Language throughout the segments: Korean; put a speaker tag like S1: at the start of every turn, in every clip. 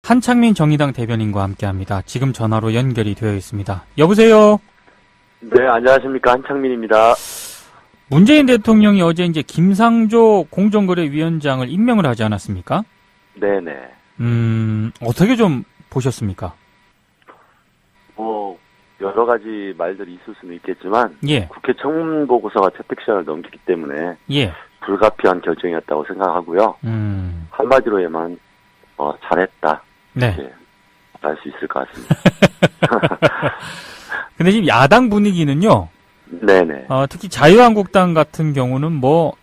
S1: 한창민 정의당 대변인과 함께합니다. 지금 전화로 연결이 되어 있습니다. 여보세요?
S2: 네, 안녕하십니까. 한창민입니다.
S1: 문재인 대통령이 어제 이제 김상조 공정거래위원장을 임명을 하지 않았습니까?
S2: 네네.
S1: 어떻게 좀 보셨습니까?
S2: 여러 가지 말들이 있을 수는 있겠지만,
S1: 예.
S2: 국회 청문보고서가 채택 시간을 넘기기 때문에,
S1: 예.
S2: 불가피한 결정이었다고 생각하고요. 한마디로에만, 잘했다.
S1: 네.
S2: 이렇게 알 수 있을 것 같습니다.
S1: 근데 지금 야당 분위기는요,
S2: 네네.
S1: 특히 자유한국당 같은 경우는 뭐,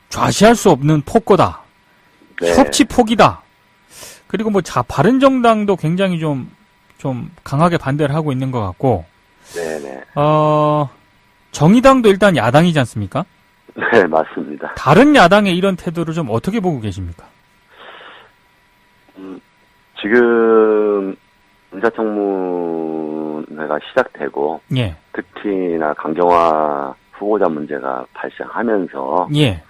S1: 좌시할 수 없는 폭거다.
S2: 네.
S1: 협치 포기다. 그리고 뭐, 바른정당도 굉장히 좀 강하게 반대를 하고 있는 것 같고,
S2: 네네.
S1: 정의당도 일단 야당이지 않습니까?
S2: 네, 맞습니다.
S1: 다른 야당의 이런 태도를 좀 어떻게 보고 계십니까?
S2: 지금, 인사청문회가 시작되고,
S1: 예.
S2: 특히나 강경화 후보자 문제가 발생하면서,
S1: 예.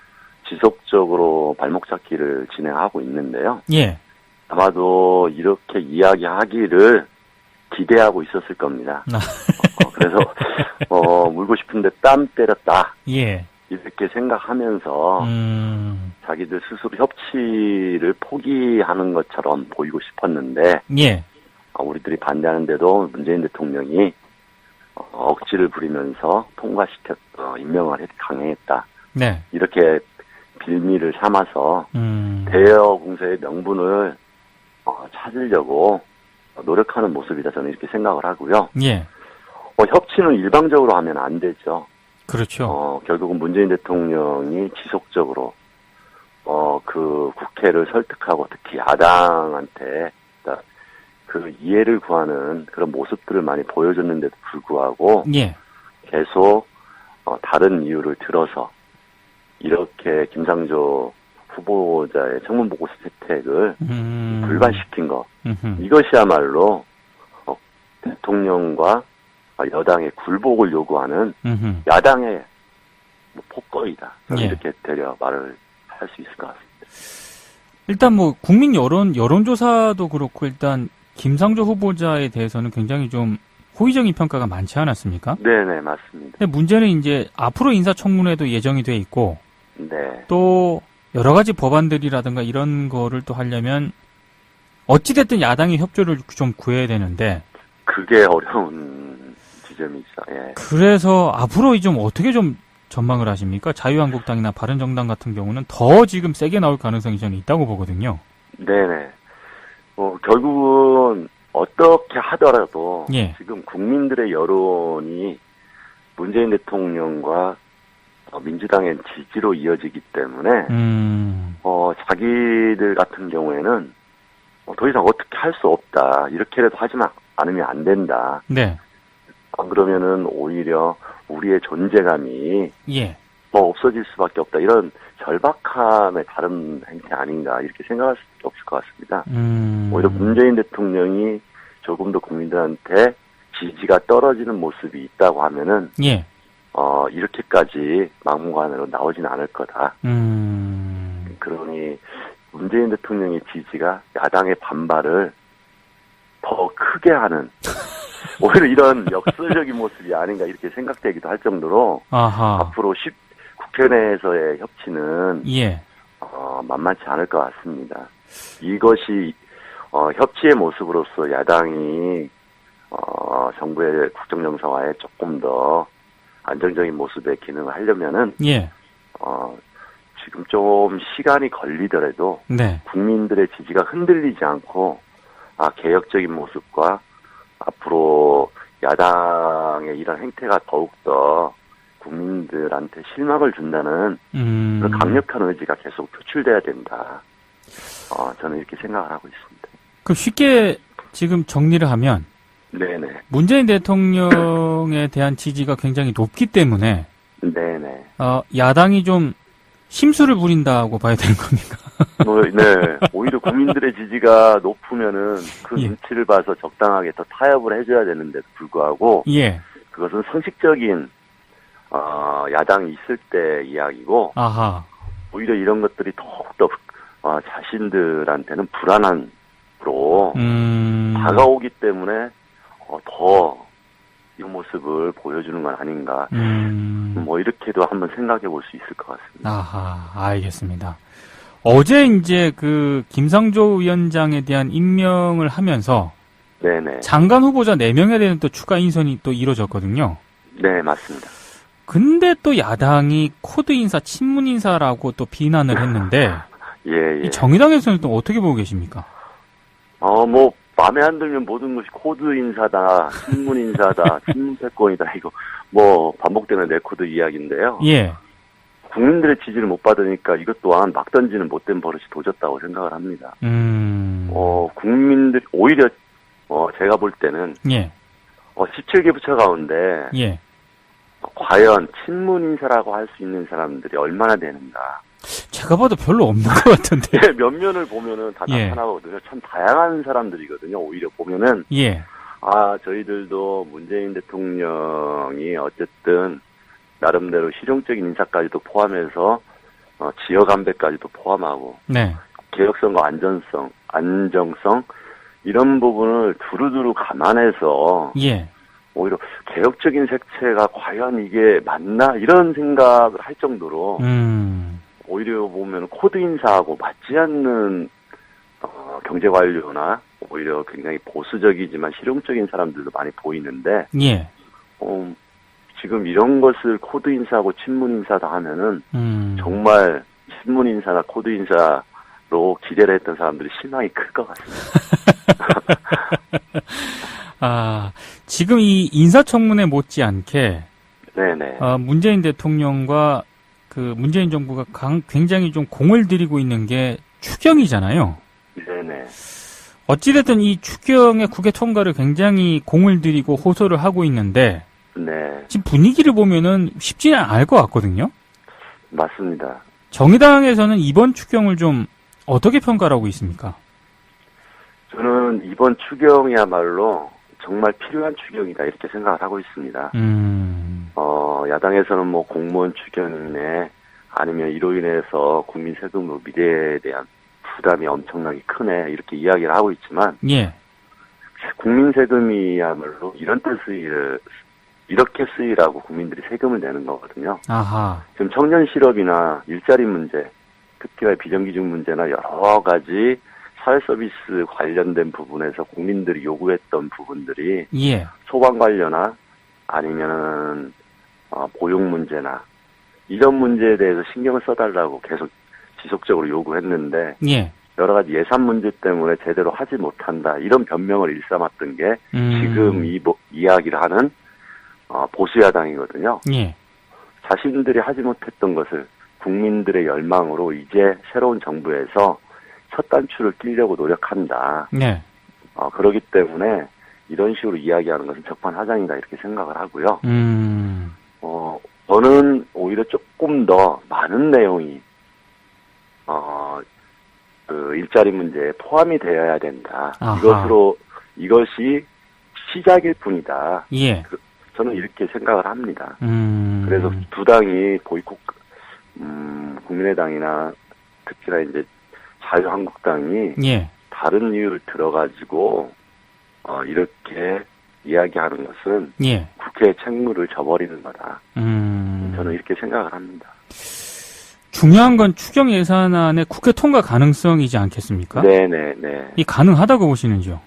S2: 지속적으로 발목 잡기를 진행하고 있는데요.
S1: 예.
S2: 아마도 이렇게 이야기하기를 기대하고 있었을 겁니다. 그래서 물고 싶은데 땀 때렸다.
S1: 예.
S2: 이렇게 생각하면서 자기들 스스로 협치를 포기하는 것처럼 보이고 싶었는데
S1: 예.
S2: 우리들이 반대하는데도 문재인 대통령이 억지를 부리면서 임명을 강행했다.
S1: 네.
S2: 이렇게 빌미를 삼아서 대여 공세의 명분을 찾으려고 노력하는 모습이다. 저는 이렇게 생각을 하고요.
S1: 예.
S2: 협치는 일방적으로 하면 안 되죠.
S1: 그렇죠.
S2: 결국은 문재인 대통령이 지속적으로 그 국회를 설득하고 특히 야당한테 그 이해를 구하는 그런 모습들을 많이 보여줬는데도 불구하고
S1: 예.
S2: 계속 다른 이유를 들어서 이렇게 김상조 후보자의 청문보고서 채택을 불발시킨 것. 이것이야말로 대통령과 여당의 굴복을 요구하는 야당의 폭거이다. 저는
S1: 예.
S2: 이렇게 되려 말을 할 수 있을 것 같습니다.
S1: 일단 뭐 국민 여론조사도 그렇고 일단 김상조 후보자에 대해서는 굉장히 좀 호의적인 평가가 많지 않았습니까?
S2: 네네, 맞습니다.
S1: 근데 문제는 이제 앞으로 인사청문회도 예정이 돼 있고
S2: 네.
S1: 또 여러 가지 법안들이라든가 이런 거를 또 하려면 어찌됐든 야당의 협조를 좀 구해야 되는데
S2: 그게 어려운 지점이죠. 예.
S1: 그래서 앞으로 좀 어떻게 좀 전망을 하십니까? 자유한국당이나 바른정당 같은 경우는 더 지금 세게 나올 가능성이 저는 있다고 보거든요.
S2: 네네. 결국은 어떻게 하더라도
S1: 예.
S2: 지금 국민들의 여론이 문재인 대통령과 민주당의 지지로 이어지기 때문에 자기들 같은 경우에는 더 이상 어떻게 할 수 없다. 이렇게라도 하지만 않으면 안 된다.
S1: 네.
S2: 안 그러면은 오히려 우리의 존재감이
S1: 예.
S2: 없어질 수밖에 없다. 이런 절박함의 다른 행태 아닌가 이렇게 생각할 수밖에 없을 것 같습니다. 오히려 문재인 대통령이 조금 더 국민들한테 지지가 떨어지는 모습이 있다고 하면은
S1: 예.
S2: 이렇게까지 막무가내로 나오지는 않을 거다. 그러니 문재인 대통령의 지지가 야당의 반발을 더 크게 하는 오히려 이런 역설적인 모습이 아닌가 이렇게 생각되기도 할 정도로 앞으로 국회 내에서의 협치는
S1: 예.
S2: 만만치 않을 것 같습니다. 이것이 협치의 모습으로서 야당이 정부의 국정정상화에 조금 더 안정적인 모습의 기능을 하려면은
S1: 예.
S2: 지금 좀 시간이 걸리더라도
S1: 네.
S2: 국민들의 지지가 흔들리지 않고 개혁적인 모습과 앞으로 야당의 이런 행태가 더욱더 국민들한테 실망을 준다는 그런 강력한 의지가 계속 표출돼야 된다. 저는 이렇게 생각을 하고 있습니다.
S1: 그럼 쉽게 지금 정리를 하면
S2: 네네.
S1: 문재인 대통령에 대한 지지가 굉장히 높기 때문에
S2: 네네.
S1: 야당이 좀 심술을 부린다고 봐야 되는 겁니까?
S2: 네. 오히려 국민들의 지지가 높으면은 그
S1: 예.
S2: 눈치를 봐서 적당하게 더 타협을 해줘야 되는데도 불구하고
S1: 예.
S2: 그것은 상식적인 야당이 있을 때 이야기고
S1: 아하.
S2: 오히려 이런 것들이 더욱더 자신들한테는 불안한 모습으로 다가오기 때문에 더 이 모습을 보여주는 건 아닌가. 뭐 이렇게도 한번 생각해 볼 수 있을 것 같습니다.
S1: 아하, 알겠습니다. 어제 이제 그 김상조 위원장에 대한 임명을 하면서
S2: 네네.
S1: 장관 후보자 4명에 대한 또 추가 인선이 또 이루어졌거든요.
S2: 네, 맞습니다.
S1: 근데 또 야당이 코드 인사, 친문 인사라고 또 비난을 했는데
S2: 예.
S1: 이 정의당에서는 또 어떻게 보고 계십니까?
S2: 뭐 마음에 안 들면 모든 것이 코드 인사다, 친문 인사다, 친문 패권이다 이거 뭐 반복되는 레코드 이야기인데요.
S1: 예.
S2: 국민들의 지지를 못 받으니까 이것 또한 막 던지는 못된 버릇이 도졌다고 생각을 합니다. 국민들 오히려 제가 볼 때는
S1: 예.
S2: 17개 부처 가운데
S1: 예.
S2: 과연 친문 인사라고 할 수 있는 사람들이 얼마나 되는가.
S1: 제가 봐도 별로 없는 것 같은데.
S2: 예, 몇 면을 보면은 다 나타나거든요. 참 다양한 사람들이거든요. 오히려 보면은
S1: 예.
S2: 저희들도 문재인 대통령이 어쨌든 나름대로 실용적인 인사까지도 포함해서 지역 안배까지도 포함하고
S1: 네.
S2: 개혁성과 안정성 이런 부분을 두루두루 감안해서
S1: 예.
S2: 오히려 개혁적인 색채가 과연 이게 맞나 이런 생각을 할 정도로 오히려 보면 코드 인사하고 맞지 않는 경제관료나 오히려 굉장히 보수적이지만 실용적인 사람들도 많이 보이는데
S1: 예.
S2: 지금 이런 것을 코드 인사하고 친문 인사다 하면은 정말 친문 인사나 코드 인사로 기대를 했던 사람들이 실망이 클 것 같습니다.
S1: 지금 이 인사청문회 못지않게
S2: 네네.
S1: 문재인 대통령과 그 문재인 정부가 굉장히 좀 공을 들이고 있는 게 추경이잖아요.
S2: 네네.
S1: 어찌됐든 이 추경의 국회 통과를 굉장히 공을 들이고 호소를 하고 있는데
S2: 네.
S1: 지금 분위기를 보면은 쉽지는 않을 것 같거든요.
S2: 맞습니다.
S1: 정의당에서는 이번 추경을 좀 어떻게 평가를 하고 있습니까? 저는
S2: 이번 추경이야말로 정말 필요한 추경이다 이렇게 생각을 하고 있습니다. 야당에서는 뭐 공무원 추경이네 아니면 이로 인해서 국민 세금으로 미래에 대한 부담이 엄청나게 크네 이렇게 이야기를 하고 있지만
S1: 예.
S2: 국민 세금이야말로 이런 때 이렇게 쓰이라고 국민들이 세금을 내는 거거든요.
S1: 아하.
S2: 지금 청년 실업이나 일자리 문제, 특히나 비정규직 문제나 여러 가지 사회 서비스 관련된 부분에서 국민들이 요구했던 부분들이
S1: 예.
S2: 소방 관련이나 아니면은 보육 문제나 이런 문제에 대해서 신경을 써달라고 계속 지속적으로 요구했는데
S1: 예.
S2: 여러 가지 예산 문제 때문에 제대로 하지 못한다 이런 변명을 일삼았던 게 지금 이야기를 하는 보수 야당이거든요.
S1: 예.
S2: 자신들이 하지 못했던 것을 국민들의 열망으로 이제 새로운 정부에서 첫 단추를 끼려고 노력한다.
S1: 네.
S2: 그렇기 때문에 이런 식으로 이야기하는 것은 적반하장이다 이렇게 생각을 하고요. 저는 오히려 조금 더 많은 내용이 그 일자리 문제에 포함이 되어야 된다.
S1: 아하.
S2: 이것이 시작일 뿐이다.
S1: 예.
S2: 저는 이렇게 생각을 합니다.
S1: 그래서
S2: 두 당이 보이콧, 국민의당이나 특히나 이제 자유한국당이
S1: 예.
S2: 다른 이유를 들어가지고 이렇게 이야기하는 것은
S1: 예.
S2: 국회의 책무를 져버리는 거다. 저는 이렇게 생각을 합니다.
S1: 중요한 건 추경 예산안의 국회 통과 가능성이지 않겠습니까?
S2: 네네네.
S1: 이 가능하다고 보시는지요?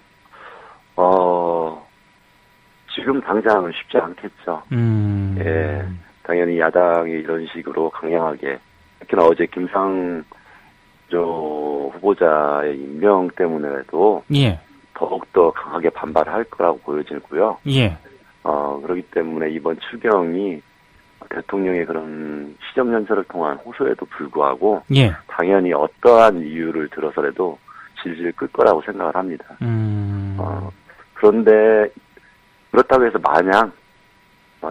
S2: 지금 당장은 쉽지 않겠죠. 예, 당연히 야당이 이런 식으로 강력하게, 특히나 어제 김상조 후보자의 임명 때문에도
S1: 예.
S2: 더욱더 강하게 반발할 거라고 보여지고요.
S1: 예.
S2: 그렇기 때문에 이번 추경이 대통령의 그런 시정연설을 통한 호소에도 불구하고
S1: 예.
S2: 당연히 어떠한 이유를 들어서라도 질질 끌 거라고 생각을 합니다. 그런데 그렇다고 해서 마냥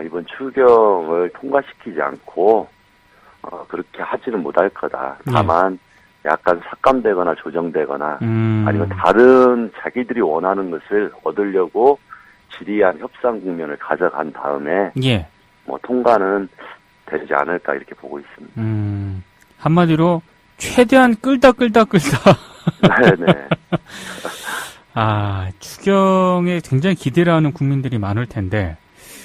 S2: 이번 추경을 통과시키지 않고 그렇게 하지는 못할 거다. 다만 약간 삭감되거나 조정되거나 아니면 다른 자기들이 원하는 것을 얻으려고 지리한 협상 국면을 가져간 다음에
S1: 예.
S2: 뭐 통과는 되지 않을까 이렇게 보고 있습니다.
S1: 한마디로 최대한 끌다.
S2: 네네.
S1: 추경에 굉장히 기대를 하는 국민들이 많을 텐데,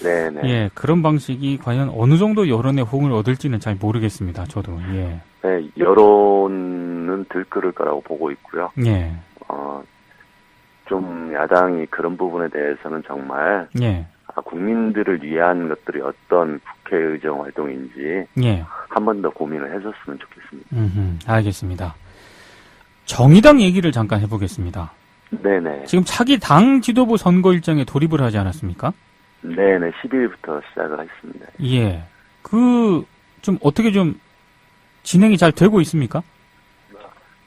S2: 네네.
S1: 예, 그런 방식이 과연 어느 정도 여론의 호응을 얻을지는 잘 모르겠습니다. 저도. 예.
S2: 네, 여론은 들끓을 거라고 보고 있고요.
S1: 예.
S2: 좀 야당이 그런 부분에 대해서는 정말
S1: 예.
S2: 국민들을 위한 것들이 어떤 국회의정 활동인지
S1: 예.
S2: 한 번 더 고민을 해줬으면 좋겠습니다.
S1: 알겠습니다. 정의당 얘기를 잠깐 해보겠습니다.
S2: 네네.
S1: 지금 차기 당 지도부 선거 일정에 돌입을 하지 않았습니까?
S2: 네네. 10일부터 시작을 했습니다.
S1: 예. 좀 어떻게 좀 진행이 잘 되고 있습니까?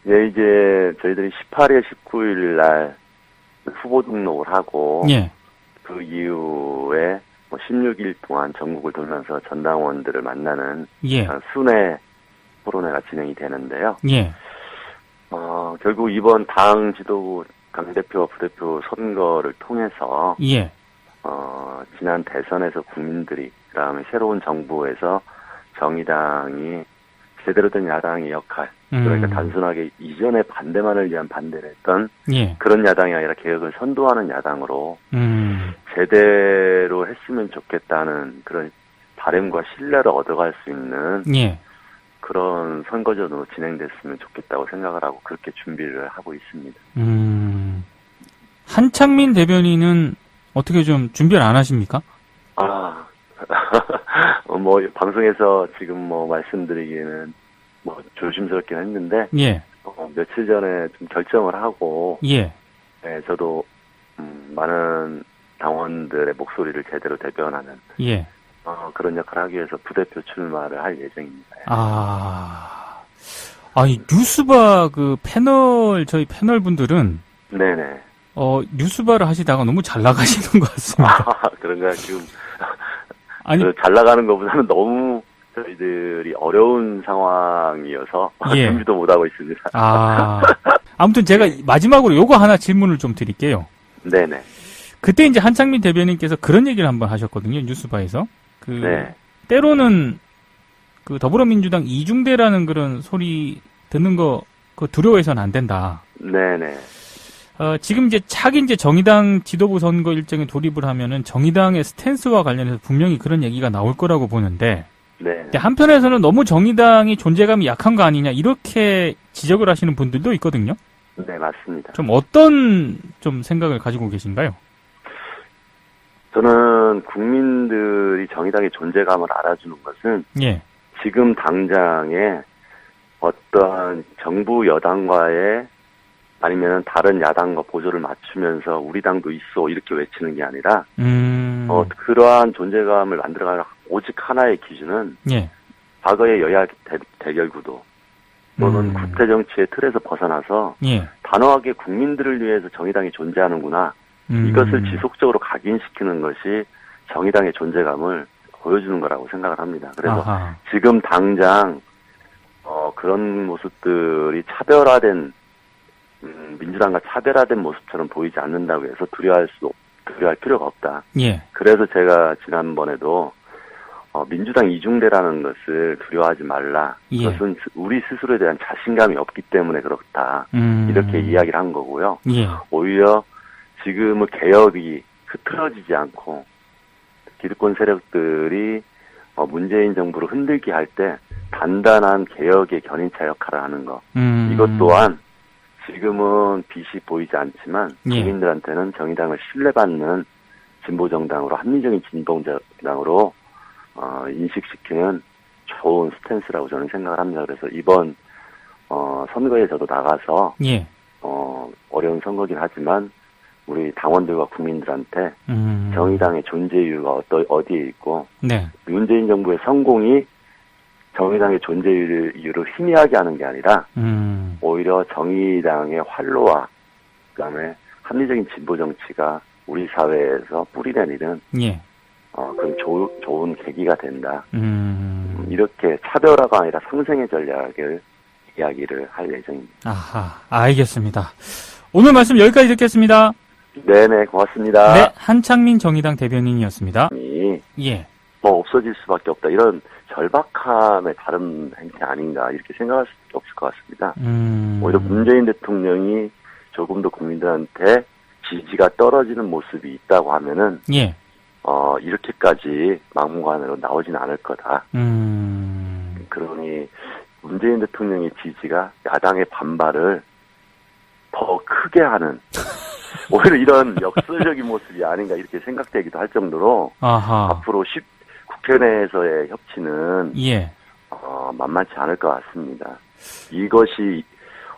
S2: 예, 이제 저희들이 18일, 19일 날 후보 등록을 하고
S1: 예.
S2: 그 이후에 16일 동안 전국을 돌면서 전당원들을 만나는
S1: 예.
S2: 순회 토론회가 진행이 되는데요.
S1: 예.
S2: 결국 이번 당 지도부 당대표, 부대표 선거를 통해서
S1: 예.
S2: 지난 대선에서 국민들이 그다음에 새로운 정부에서 정의당이 제대로 된 야당의 역할, 그러니까 단순하게 이전의 반대만을 위한 반대를 했던
S1: 예.
S2: 그런 야당이 아니라 개혁을 선도하는 야당으로 제대로 했으면 좋겠다는 그런 바람과 신뢰를 얻어갈 수 있는
S1: 예.
S2: 그런 선거전으로 진행됐으면 좋겠다고 생각을 하고 그렇게 준비를 하고 있습니다.
S1: 한창민 대변인은 어떻게 좀 준비를 안 하십니까?
S2: 방송에서 지금 말씀드리기에는 조심스럽긴 했는데,
S1: 예.
S2: 며칠 전에 좀 결정을 하고,
S1: 예.
S2: 네, 저도, 많은 당원들의 목소리를 제대로 대변하는,
S1: 예.
S2: 그런 역할을 하기 위해서 부대표 출마를 할 예정입니다.
S1: 이 뉴스바 저희 패널 분들은,
S2: 네네.
S1: 뉴스바를 하시다가 너무 잘 나가시는 것 같습니다.
S2: 그런가요? 지금, 잘 나가는 것보다는 너무 저희들이 어려운 상황이어서
S1: 예.
S2: 준비도 못하고 있습니다.
S1: 아무튼 제가 마지막으로 요거 하나 질문을 좀 드릴게요.
S2: 네네.
S1: 그때 이제 한창민 대변인께서 그런 얘기를 한번 하셨거든요. 뉴스바에서.
S2: 네.
S1: 때로는 더불어민주당 이중대라는 그런 소리 듣는 거 두려워해서는 안 된다.
S2: 네네.
S1: 지금 차기 정의당 지도부 선거 일정에 돌입을 하면은 정의당의 스탠스와 관련해서 분명히 그런 얘기가 나올 거라고 보는데,
S2: 네.
S1: 근데 한편에서는 너무 정의당이 존재감이 약한 거 아니냐 이렇게 지적을 하시는 분들도 있거든요.
S2: 네, 맞습니다.
S1: 좀 어떤 좀 생각을 가지고 계신가요?
S2: 저는 국민들이 정의당의 존재감을 알아주는 것은
S1: 예.
S2: 지금 당장에 어떤 정부 여당과의 아니면 다른 야당과 보조를 맞추면서 우리 당도 있어 이렇게 외치는 게 아니라 그러한 존재감을 만들어갈 오직 하나의 기준은
S1: 예.
S2: 과거의 여야 대결 구도 또는 국대 정치의 틀에서 벗어나서
S1: 예.
S2: 단호하게 국민들을 위해서 정의당이 존재하는구나 이것을 지속적으로 각인시키는 것이 정의당의 존재감을 보여주는 거라고 생각을 합니다. 그래서 지금 당장 그런 모습들이 차별화된 민주당과 차별화된 모습처럼 보이지 않는다고 해서 두려워할 필요가 없다.
S1: 예.
S2: 그래서 제가 지난번에도 민주당 이중대라는 것을 두려워하지 말라.
S1: 예.
S2: 그것은 우리 스스로에 대한 자신감이 없기 때문에 그렇다. 이렇게 이야기를 한 거고요.
S1: 예.
S2: 오히려 지금은 개혁이 흐트러지지 않고 기득권 세력들이 문재인 정부를 흔들게 할 때 단단한 개혁의 견인차 역할을 하는 것. 이것 또한 지금은 빛이 보이지 않지만 국민들한테는 정의당을 신뢰받는 진보정당으로 합리적인 진보정당으로 인식시키는 좋은 스탠스라고 저는 생각을 합니다. 그래서 이번 선거에 저도 나가서
S1: 예.
S2: 어려운 선거긴 하지만 우리 당원들과 국민들한테 정의당의 존재 이유가 어디에 있고
S1: 네.
S2: 문재인 정부의 성공이 정의당의 존재 이유를 희미하게 하는 게 아니라 오히려 정의당의 활로와 그다음에 합리적인 진보 정치가 우리 사회에서 뿌리내리는
S1: 예.
S2: 그런 좋은 계기가 된다. 이렇게 차별화가 아니라 상생의 전략을 이야기를 할 예정입니다.
S1: 알겠습니다. 오늘 말씀 여기까지 듣겠습니다.
S2: 네네, 고맙습니다.
S1: 네, 한창민 정의당 대변인이었습니다. 예.
S2: 없어질 수밖에 없다. 이런 절박함의 다른 행태 아닌가 이렇게 생각할 수밖에 없을 것 같습니다. 오히려 문재인 대통령이 조금 더 국민들한테 지지가 떨어지는 모습이 있다고 하면은,
S1: 예.
S2: 이렇게까지 막무가내로 나오진 않을 거다. 그러니 문재인 대통령의 지지가 야당의 반발을 더 크게 하는, 오히려 이런 역설적인 모습이 아닌가 이렇게 생각되기도 할 정도로,
S1: 아하.
S2: 앞으로 국회 내에서의 협치는,
S1: 예.
S2: 만만치 않을 것 같습니다. 이것이,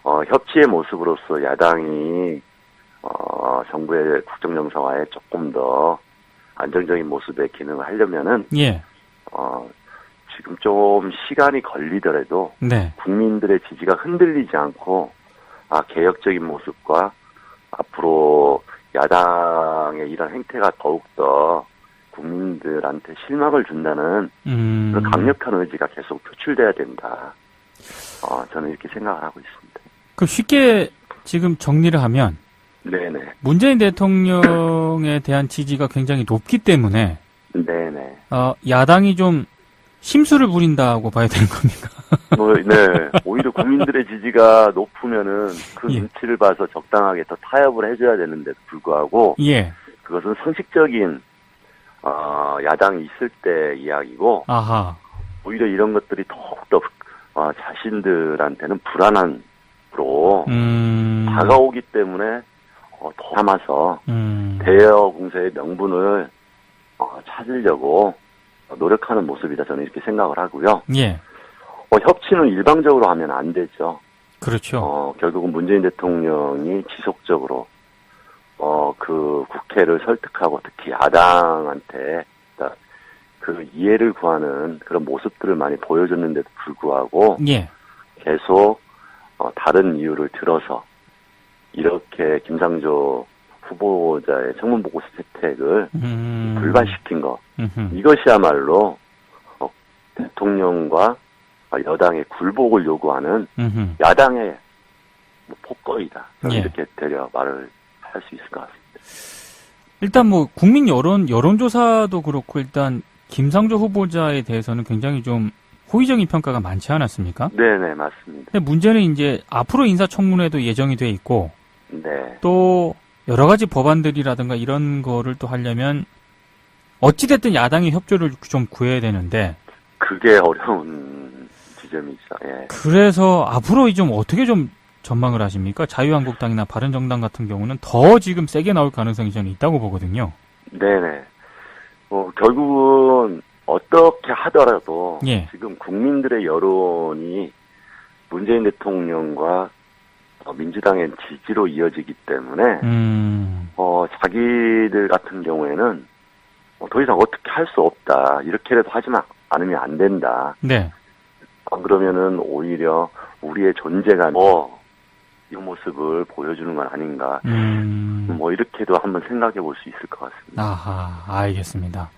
S2: 협치의 모습으로서 야당이, 정부의 국정정상화에 조금 더 안정적인 모습의 기능을 하려면은,
S1: 예.
S2: 지금 좀 시간이 걸리더라도,
S1: 네.
S2: 국민들의 지지가 흔들리지 않고, 개혁적인 모습과 앞으로 야당의 이런 행태가 더욱더 국민들한테 실망을 준다는 그런 강력한 의지가 계속 표출돼야 된다. 저는 이렇게 생각을 하고 있습니다.
S1: 그 쉽게 지금 정리를 하면,
S2: 네네.
S1: 문재인 대통령에 대한 지지가 굉장히 높기 때문에,
S2: 네네.
S1: 야당이 좀 심수를 부린다고 봐야 되는 겁니까?
S2: 네. 오히려 국민들의 지지가 높으면은 그
S1: 예.
S2: 눈치를 봐서 적당하게 더 타협을 해줘야 되는데도 불구하고,
S1: 예.
S2: 그것은 상식적인, 야당이 있을 때 이야기고,
S1: 아하.
S2: 오히려 이런 것들이 더욱더, 자신들한테는 불안함으로, 다가오기 때문에, 더 참아서, 대여 공세의 명분을, 찾으려고 노력하는 모습이다. 저는 이렇게 생각을 하고요.
S1: 예.
S2: 협치는 일방적으로 하면 안 되죠.
S1: 그렇죠.
S2: 결국은 문재인 대통령이 지속적으로, 그 국회를 설득하고 특히 야당한테 그 이해를 구하는 그런 모습들을 많이 보여줬는데도 불구하고,
S1: 예.
S2: 계속, 다른 이유를 들어서 이렇게 김상조 후보자의 청문보고서 채택을 불발시킨 것. 이것이야말로, 대통령과 여당의 굴복을 요구하는 야당의 폭거이다.
S1: 예.
S2: 이렇게 되려 말을 할 수 있을 것 같습니다.
S1: 일단 국민 여론조사도 그렇고 일단 김상조 후보자에 대해서는 굉장히 좀 호의적인 평가가 많지 않았습니까?
S2: 네네, 맞습니다.
S1: 근데 문제는 이제 앞으로 인사청문회도 예정이 돼 있고,
S2: 네.
S1: 또 여러 가지 법안들이라든가 이런 거를 또 하려면 어찌됐든 야당의 협조를 좀 구해야 되는데,
S2: 그게 어려운 지점이죠. 예.
S1: 그래서 앞으로 좀 어떻게 좀 전망을 하십니까? 자유한국당이나 바른정당 같은 경우는 더 지금 세게 나올 가능성이 저는 있다고 보거든요.
S2: 네네. 결국은 어떻게 하더라도
S1: 예.
S2: 지금 국민들의 여론이 문재인 대통령과 민주당의 지지로 이어지기 때문에 자기들 같은 경우에는 더 이상 어떻게 할 수 없다. 이렇게라도 않으면 안 된다.
S1: 네.
S2: 그러면은 오히려 우리의 존재가 이 모습을 보여주는 건 아닌가. 이렇게도 한번 생각해 볼 수 있을 것 같습니다.
S1: 아하, 알겠습니다.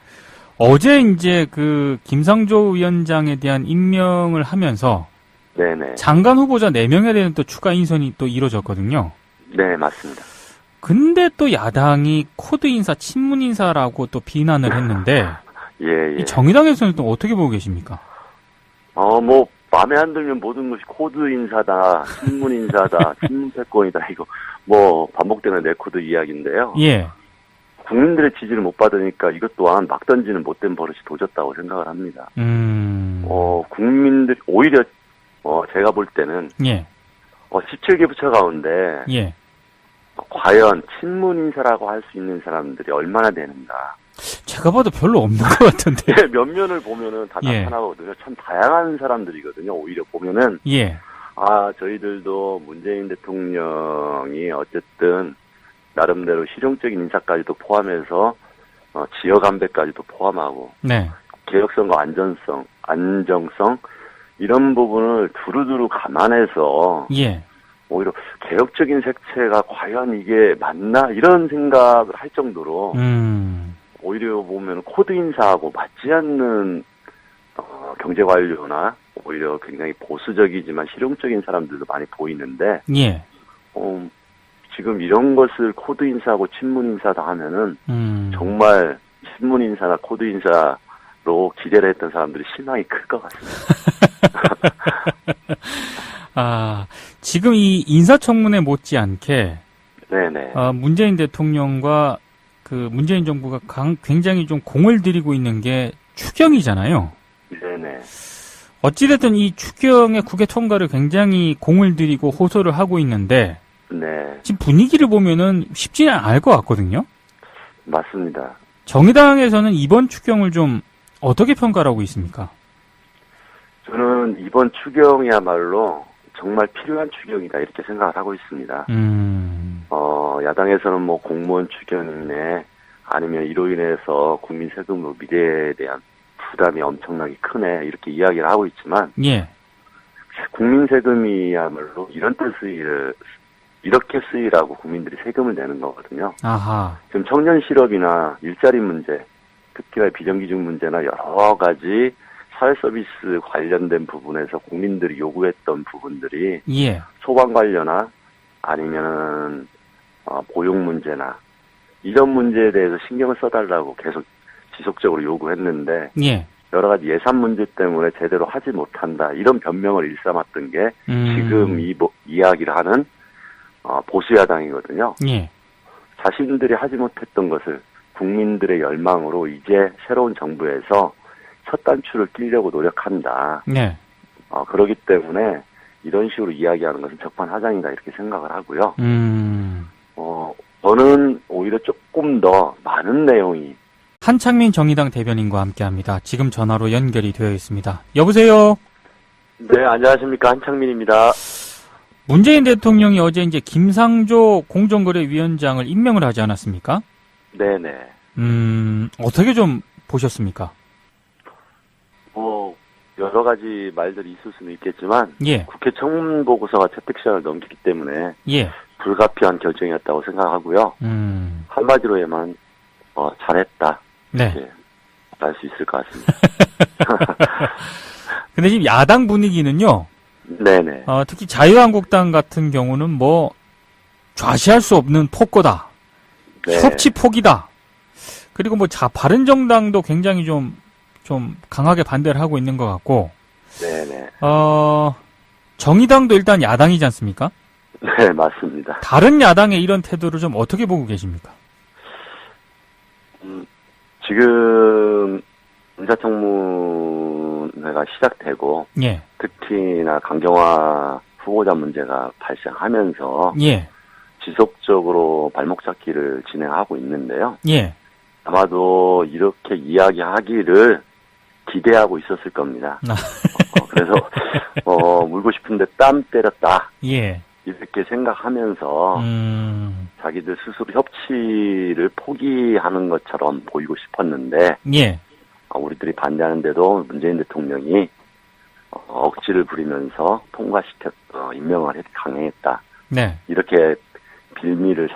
S1: 어제 이제 그 김상조 위원장에 대한 임명을 하면서
S2: 네네.
S1: 장관 후보자 4명에 대한 또 추가 인선이 또 이루어졌거든요.
S2: 네, 맞습니다.
S1: 근데 또 야당이 코드 인사, 친문 인사라고 또 비난을 했는데
S2: 예.
S1: 이 정의당에서는 또 어떻게 보고 계십니까?
S2: 마음에 안 들면 모든 것이 코드 인사다, 친문 인사다, 친문 패권이다, 이거, 반복되는 레코드 이야기인데요.
S1: 예.
S2: 국민들의 지지를 못 받으니까 이것 또한 막 던지는 못된 버릇이 도졌다고 생각을 합니다. 국민들, 오히려, 제가 볼 때는,
S1: 예.
S2: 17개 부처 가운데,
S1: 예.
S2: 과연 친문 인사라고 할 수 있는 사람들이 얼마나 되는가.
S1: 제가 봐도 별로 없는 것 같은데.
S2: 예, 면면을 보면은 다
S1: 예.
S2: 나타나거든요. 참 다양한 사람들이거든요. 오히려 보면은.
S1: 예.
S2: 저희들도 문재인 대통령이 어쨌든 나름대로 실용적인 인사까지도 포함해서 지역 안배까지도 포함하고
S1: 네.
S2: 개혁성과 안정성 이런 부분을 두루두루 감안해서
S1: 예.
S2: 오히려 개혁적인 색채가 과연 이게 맞나 이런 생각을 할 정도로 오히려 보면 코드 인사하고 맞지 않는 경제관료나 오히려 굉장히 보수적이지만 실용적인 사람들도 많이 보이는데
S1: 예.
S2: 지금 이런 것을 코드 인사하고 친문 인사다 하면은 정말 친문 인사나 코드 인사로 기대를 했던 사람들이 실망이 클 것 같습니다.
S1: 지금 이 인사청문회 못지않게
S2: 네네.
S1: 문재인 대통령과 그 문재인 정부가 굉장히 좀 공을 들이고 있는 게 추경이잖아요.
S2: 네네.
S1: 어찌됐든 이 추경의 국회 통과를 굉장히 공을 들이고 호소를 하고 있는데,
S2: 네.
S1: 지금 분위기를 보면은 쉽지는 않을 것 같거든요.
S2: 맞습니다.
S1: 정의당에서는 이번 추경을 좀 어떻게 평가를 하고 있습니까?
S2: 저는 이번 추경이야말로 정말 필요한 추경이다 이렇게 생각을 하고 있습니다. 야당에서는 뭐 공무원 추경이네 아니면 이로 인해서 국민 세금으로 미래에 대한 부담이 엄청나게 크네 이렇게 이야기를 하고 있지만
S1: 예.
S2: 국민 세금이야말로 이렇게 쓰이라고 국민들이 세금을 내는 거거든요.
S1: 아하.
S2: 지금 청년 실업이나 일자리 문제, 특히나 비정규직 문제나 여러 가지 사회 서비스 관련된 부분에서 국민들이 요구했던 부분들이
S1: 예.
S2: 소방 관련이나 아니면은 고용 문제나 이런 문제에 대해서 신경을 써달라고 계속 지속적으로 요구했는데
S1: 예.
S2: 여러 가지 예산 문제 때문에 제대로 하지 못한다 이런 변명을 일삼았던 게 지금 이야기를 하는 보수 야당이거든요.
S1: 예.
S2: 자신들이 하지 못했던 것을 국민들의 열망으로 이제 새로운 정부에서 첫 단추를 끼려고 노력한다.
S1: 네.
S2: 그렇기 때문에 이런 식으로 이야기하는 것은 적반하장이다 이렇게 생각을 하고요. 저는 오히려 조금 더 많은 내용이
S1: 한창민 정의당 대변인과 함께합니다. 지금 전화로 연결이 되어 있습니다. 여보세요.
S2: 네, 안녕하십니까. 한창민입니다.
S1: 문재인 대통령이 어제 이제 김상조 공정거래위원장을 임명을 하지 않았습니까?
S2: 네네.
S1: 어떻게 좀 보셨습니까?
S2: 여러 가지 말들이 있을 수는 있겠지만
S1: 예.
S2: 국회 청문보고서가 채택 시한을 넘기기 때문에
S1: 예.
S2: 불가피한 결정이었다고 생각하고요. 한마디로에만 잘했다.
S1: 네.
S2: 이렇게 말 수 있을 것 같습니다.
S1: 근데 지금 야당 분위기는요.
S2: 네네.
S1: 특히 자유한국당 같은 경우는 뭐 좌시할 수 없는 폭거다.
S2: 네.
S1: 협치 폭이다. 그리고 뭐 바른정당도 굉장히 좀 강하게 반대를 하고 있는 것 같고.
S2: 네네.
S1: 정의당도 일단 야당이지 않습니까?
S2: 네, 맞습니다.
S1: 다른 야당의 이런 태도를 좀 어떻게 보고 계십니까?
S2: 지금 인사청문회가 시작되고
S1: 예.
S2: 특히나 강경화 후보자 문제가 발생하면서
S1: 예.
S2: 지속적으로 발목 잡기를 진행하고 있는데요.
S1: 예.
S2: 아마도 이렇게 이야기하기를 기대하고 있었을 겁니다. 그래서 물고 싶은데 땀 때렸다.
S1: 예.
S2: 이렇게 생각하면서 자기들 스스로 협치를 포기하는 것처럼 보이고 싶었는데
S1: 예.
S2: 우리들이 반대하는데도 문재인 대통령이 억지를 부리면서 임명을 강행했다.
S1: 네.
S2: 이렇게 빌미를